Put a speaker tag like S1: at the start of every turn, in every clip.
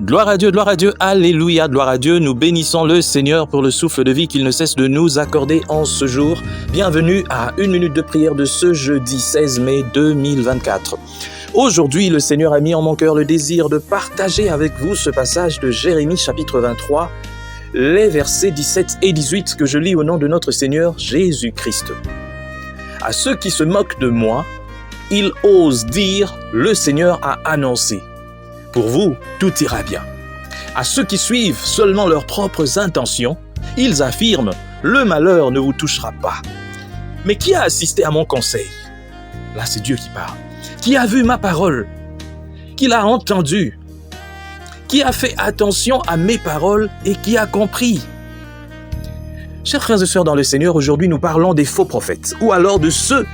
S1: Gloire à Dieu, alléluia, gloire à Dieu. Nous bénissons le Seigneur pour le souffle de vie qu'il ne cesse de nous accorder en ce jour. Bienvenue à 1 minute de prière de ce jeudi 16 mai 2024. Aujourd'hui, le Seigneur a mis en mon cœur le désir de partager avec vous ce passage de Jérémie chapitre 23, les versets 17 et 18 que je lis au nom de notre Seigneur Jésus-Christ. À ceux qui se moquent de moi, ils osent dire « Le Seigneur a annoncé ». Pour vous, tout ira bien. À ceux qui suivent seulement leurs propres intentions, ils affirment « Le malheur ne vous touchera pas ». Mais qui a assisté à mon conseil? Là, c'est Dieu qui parle. Qui a vu ma parole? Qui l'a entendue? Qui a fait attention à mes paroles et qui a compris? Chers frères et sœurs dans le Seigneur, aujourd'hui nous parlons des faux prophètes, ou alors de ceux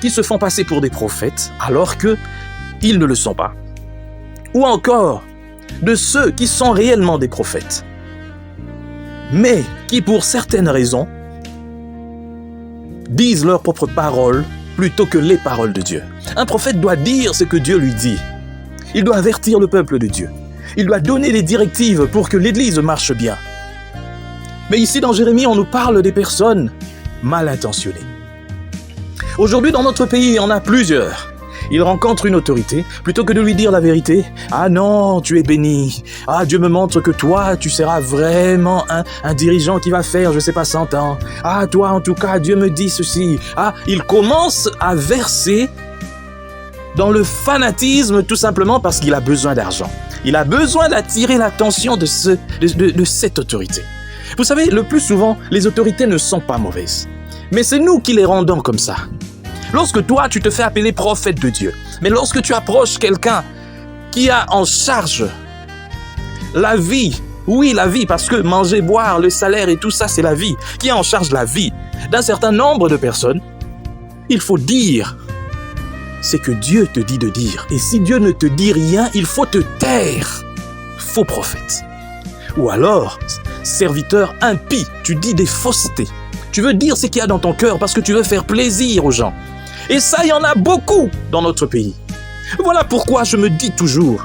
S1: qui se font passer pour des prophètes alors qu'ils ne le sont pas. Ou encore de ceux qui sont réellement des prophètes, mais qui pour certaines raisons disent leurs propres paroles plutôt que les paroles de Dieu. Un prophète doit dire ce que Dieu lui dit. Il doit avertir le peuple de Dieu. Il doit donner les directives pour que l'Église marche bien. Mais ici dans Jérémie, on nous parle des personnes mal intentionnées. Aujourd'hui dans notre pays, il y en a plusieurs. Il rencontre une autorité, plutôt que de lui dire la vérité. « Ah non, tu es béni. Ah, Dieu me montre que toi, tu seras vraiment un dirigeant qui va faire, je sais pas, 100 ans. Ah, toi, en tout cas, Dieu me dit ceci. » Ah, il commence à verser dans le fanatisme tout simplement parce qu'il a besoin d'argent. Il a besoin d'attirer l'attention de cette autorité. Vous savez, le plus souvent, les autorités ne sont pas mauvaises. Mais c'est nous qui les rendons comme ça. Lorsque toi, tu te fais appeler prophète de Dieu, mais lorsque tu approches quelqu'un qui a en charge la vie, oui, la vie, parce que manger, boire, le salaire et tout ça, c'est la vie, qui a en charge la vie d'un certain nombre de personnes, il faut dire ce que Dieu te dit de dire. Et si Dieu ne te dit rien, il faut te taire. Faux prophète. Ou alors, serviteur impie, tu dis des faussetés. Tu veux dire ce qu'il y a dans ton cœur parce que tu veux faire plaisir aux gens. Et ça, il y en a beaucoup dans notre pays. Voilà pourquoi je me dis toujours,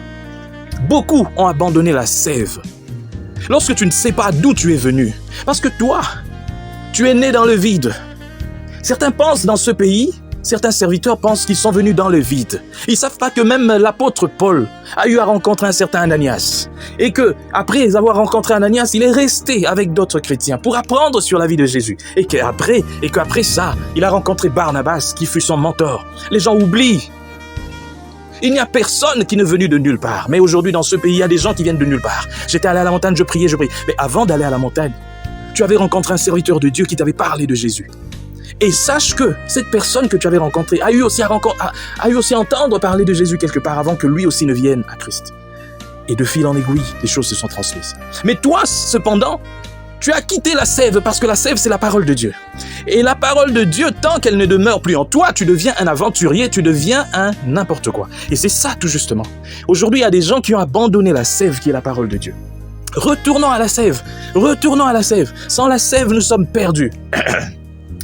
S1: beaucoup ont abandonné la sève. Lorsque tu ne sais pas d'où tu es venu, parce que toi, tu es né dans le vide. Certains pensent dans ce pays, certains serviteurs pensent qu'ils sont venus dans le vide. Ils ne savent pas que même l'apôtre Paul a eu à rencontrer un certain Ananias. Et que après avoir rencontré Ananias, il est resté avec d'autres chrétiens pour apprendre sur la vie de Jésus. Et qu'après ça, il a rencontré Barnabas qui fut son mentor. Les gens oublient. Il n'y a personne qui n'est venu de nulle part. Mais aujourd'hui, dans ce pays, il y a des gens qui viennent de nulle part. J'étais allé à la montagne, je priais. Mais avant d'aller à la montagne, tu avais rencontré un serviteur de Dieu qui t'avait parlé de Jésus. Et sache que cette personne que tu avais rencontrée a eu aussi à entendre parler de Jésus quelque part avant que lui aussi ne vienne à Christ. Et de fil en aiguille, les choses se sont transmises. Mais toi, cependant, tu as quitté la sève parce que la sève, c'est la parole de Dieu. Et la parole de Dieu, tant qu'elle ne demeure plus en toi, tu deviens un aventurier, tu deviens un n'importe quoi. Et c'est ça tout justement. Aujourd'hui, il y a des gens qui ont abandonné la sève qui est la parole de Dieu. Retournons à la sève. Retournons à la sève. Sans la sève, nous sommes perdus.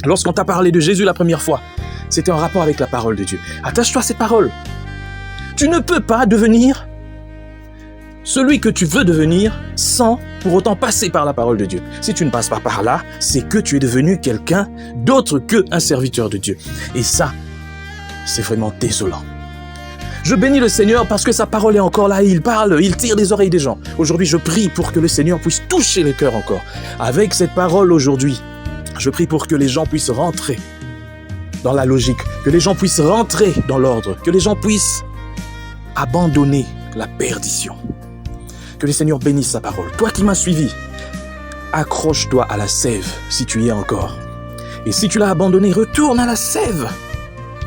S1: Lorsqu'on t'a parlé de Jésus la première fois, c'était en rapport avec la parole de Dieu. Attache-toi à cette parole. Tu ne peux pas devenir celui que tu veux devenir sans pour autant passer par la parole de Dieu. Si tu ne passes pas par là, c'est que tu es devenu quelqu'un d'autre qu'un serviteur de Dieu. Et ça, c'est vraiment désolant. Je bénis le Seigneur parce que sa parole est encore là, il parle, il tire des oreilles des gens. Aujourd'hui, je prie pour que le Seigneur puisse toucher les cœurs encore. Avec cette parole aujourd'hui, je prie pour que les gens puissent rentrer dans la logique, que les gens puissent rentrer dans l'ordre, que les gens puissent abandonner la perdition. Que le Seigneur bénisse sa parole. Toi qui m'as suivi, accroche-toi à la sève si tu y es encore. Et si tu l'as abandonné, retourne à la sève.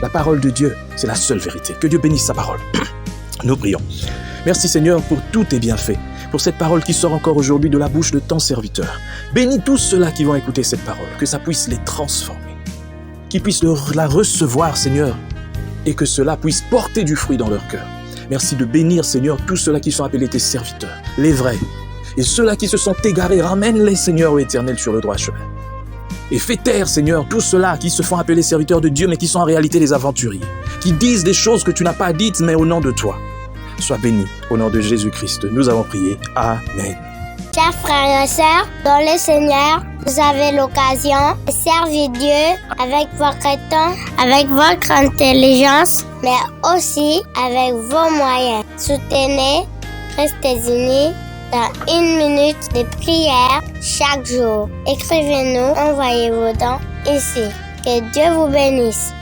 S1: La parole de Dieu, c'est la seule vérité. Que Dieu bénisse sa parole. Nous prions. Merci Seigneur pour tous tes bienfaits, pour cette parole qui sort encore aujourd'hui de la bouche de ton serviteur. Bénis tous ceux-là qui vont écouter cette parole, que ça puisse les transformer, qu'ils puissent la recevoir Seigneur, et que cela puisse porter du fruit dans leur cœur. Merci de bénir Seigneur tous ceux-là qui sont appelés tes serviteurs, les vrais, et ceux-là qui se sont égarés, ramène-les Seigneur au éternel sur le droit chemin. Et fais taire, Seigneur, tous ceux-là qui se font appeler serviteurs de Dieu, mais qui sont en réalité des aventuriers, qui disent des choses que tu n'as pas dites, mais au nom de toi. Sois béni. Au nom de Jésus-Christ, nous avons prié. Amen.
S2: Chers frères et sœurs, dans le Seigneur, vous avez l'occasion de servir Dieu avec votre temps, avec votre intelligence, mais aussi avec vos moyens. Soutenez, restez unis dans 1 minute de prière chaque jour. Écrivez-nous, envoyez vos dons ici. Que Dieu vous bénisse.